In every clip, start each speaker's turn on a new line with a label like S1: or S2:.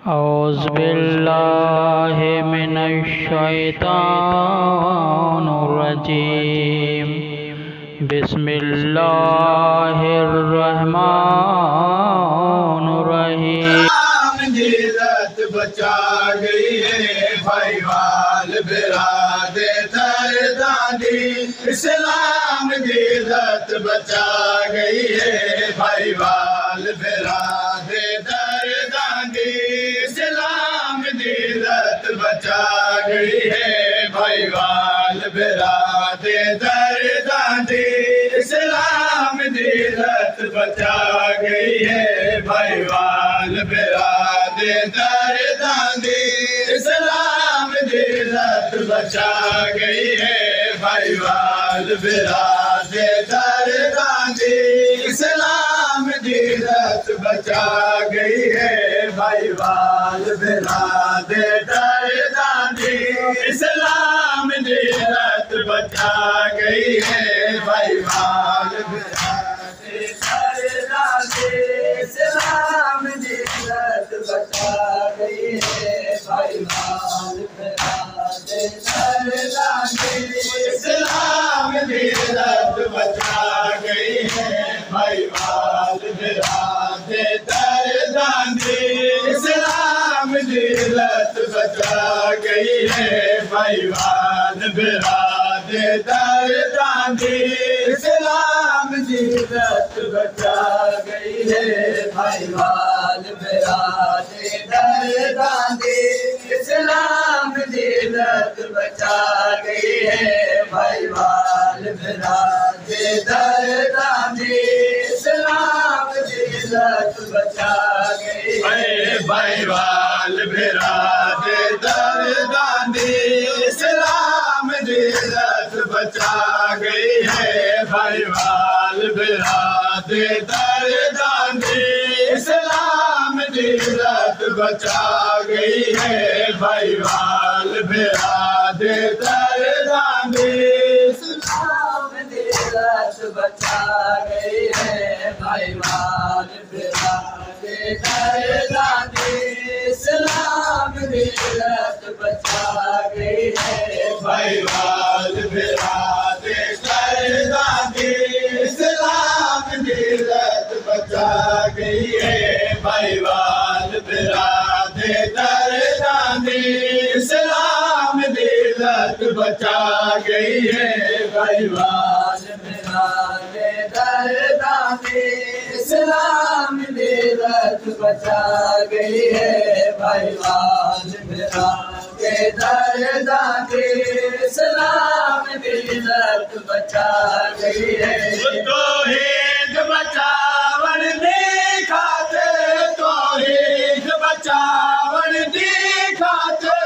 S1: औज़ुबिल्लाहि मिनश्शैतानिर्रजीम। बिस्मिल्लाहिर्रहमानिर्रहीम।
S2: इज्जत बचा गई है भाईवाल बिरादे दर्दानी। इस्लाम की इज्जत बचा गई है भाईवाल बिरादे दर्दानी। इस्लाम की इज्जत बचा गई है भाईवाल बिरादे दर्दानी। इस्लाम की इज्जत बचा गई है भाईवाल बिरादे दर्दानी। इस्लाम की इज्जत बचा गई है भाईवाल बिरादे दर्दानी। इस्लाम की इज्जत बचा गई है भाईवाल बिरादे दर्दानी। इस्लाम की इज्जत बचा गई है भाईवाल बिरादे दर्दानी। इस्लाम की इज्जत बचा गई है भाईवाल बिरादे दर्दानी। इस्लाम की इज्जत बचा गई है भाईवाल बिरादे दर्दानी। इस्लाम की इज्जत बचा गई है भाईवाल बिरादे दर्दानी। इस्लाम की इज्जत बचा गई है भाईवाल बिरादे दर्दानी। इस्लाम की इज्जत बचा गई है भाईवाल बिरादे दर्दानी। इस्लाम की इज्जत बचा गई है भाईवाल बिरादे दर्दानी। इस्लाम की इज्जत बचा गई है भाईवाल बिरादे दर्दानी। इस्लाम की इज्जत बचा गई है भाईवाल बिरादे दर्दानी। इस्लाम की इज्जत बचा गई है भाईवाल बिरादे दर्दानी। इस्लाम की इज्जत बचा गई है भाईवाल बिरादे दर्दानी। इस्लाम की इज्जत बचा गई है भाईवाल बिरादे दर्दानी। इस्लाम की इज्जत बचा गई है भाईवाल बिरादे दर्दानी। इस्लाम की इज्जत बचा गई है भाईवाल बिरादे दर्दानी। इस्लाम की इज्जत बचा गई है। तौहीद बचावन दिखाते, तौहीद बचावन दिखाते,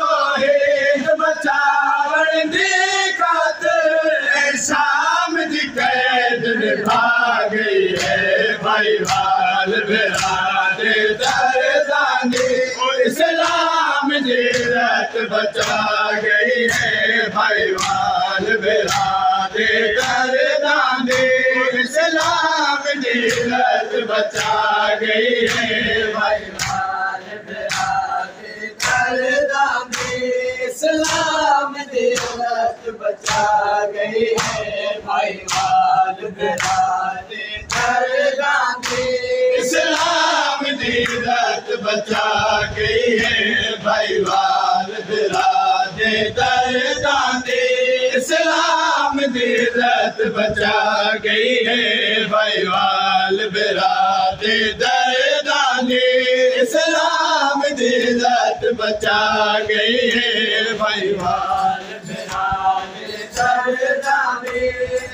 S2: तौहीद बचावन दिखाते। शाम की कैद निभा गई है भाईवाल बिरादे दर्दानी। इस्लाम की इज्जत बचा गई है भाईवाल बिरादे दर्दानी। इस्लाम की इज्जत बचा गई है भाईवाल बिरादे दर्दानी। इस्लाम की इज्जत बचा गई है भाईवाल बिरादे दर्दानी। इस्लाम की इज्जत बचा गई है भाईवाल बिरादे दर्दानी। इस्लाम की इज्जत बचा गई है भाईवाल बिरादे दर्दानी। इस्लाम की इज्जत बचा गई है भाईवाल बिरादे दर्दानी।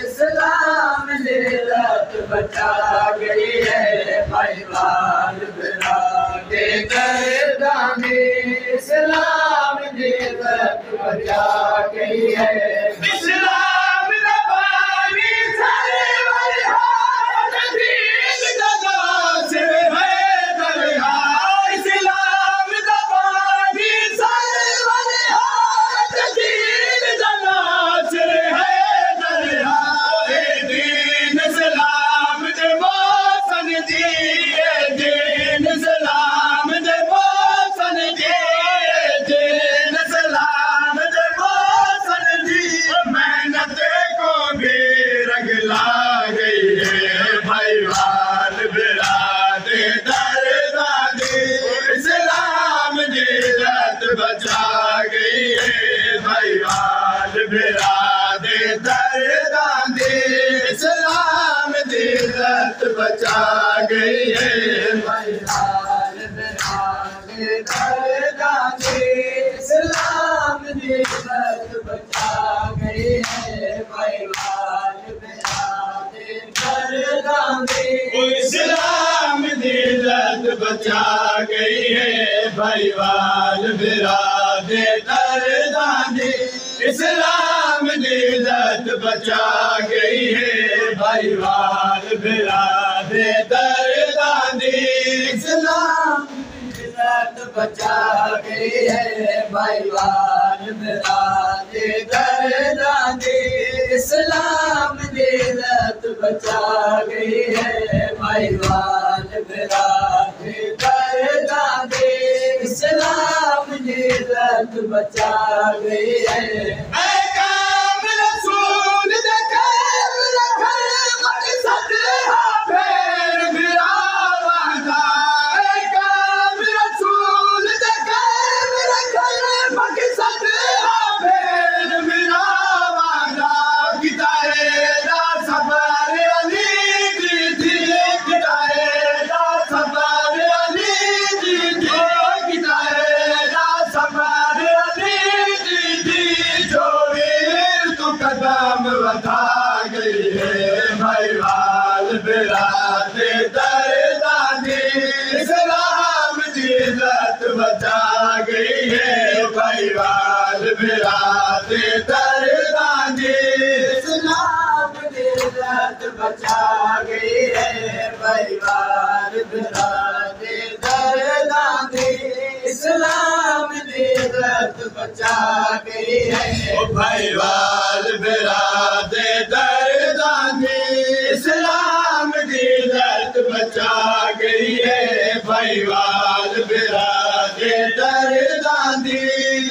S2: इस्लाम की इज्जत बचा गई है भाईवाल बिरादे दर्दानी। इस्लाम की इज्जत बचा गई है। इस्लाम का पानी सरवर हाथ दीन जगा से है दरिया। इस्लाम का पानी सरवर हाथ दीन जगा से है दरिया। दीन इस्लाम दे मौसन जी, दीन इस्लाम दे मौसन बचा गई है भाईवाल बिरादे दर्दांदी इस्लाम दी इज्जत बचा गई है भाईवाल बिरादे दर्दांदी इस्लाम दी इज्जत बचा गई है भाईवाल बिरादे दर्दांदी इस्लाम दी इज्जत बचा गई है भाईवाल बिरादे दर्दांदी इस्लाम दी इज्जत बचा गई है भाईवाल बिरादे दर्दांदी इस्लाम दी इज्जत बचा गई है भाईवाल बिरादे दर्दांदी इस्लाम दी इज्जत बचा गई है बता गई है भाईवाल बिरादे दर्दांदी इस्लाम दी इज्जत बचा गई है भाईवाल बिरादे दर्दांदी इस्लाम दी इज्जत बचा गई है भाईवाल बिरादे दर्दांदी इस्लाम दी इज्जत बचा गई है भाईवाल बिरादे दर्दांदी इस्लाम दी इज्जत बचा गई है भाईवाल बिरादे दर्दांदी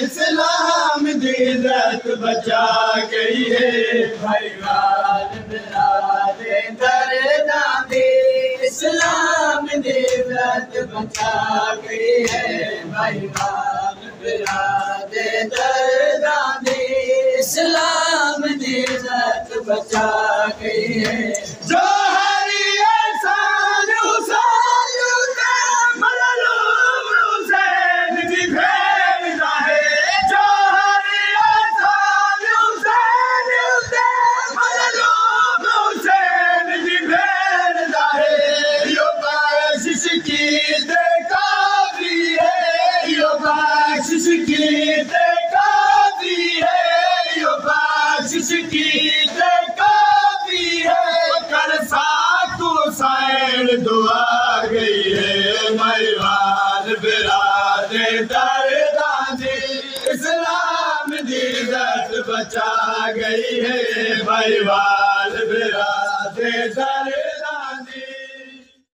S2: इस्लाम दी इज्जत बचा गई है भाईवाल बिरादे दर्दांदी इस्लाम दी इज्जत बचा गई है भाईवाल बिरादे दर्दांदी इस्लाम दी इज्जत बचा गई है जो हरी एहसान हुसैन का मज़लूम हुसैन की भेजा है जो हरी एहसान हुसैन का मज़लूम हुसैन की भेजा है यो बख्शिश की दे काफ़ी है यो बख्शिश की दे काफ़ी है बख्शिश की काफ़ी है कर साकू साइड दुआ गई है भाईवाल बिरादे दर्दांदी इस्लाम दी इज्जत बचा गई है भाईवाल बिरादे दर्दांदी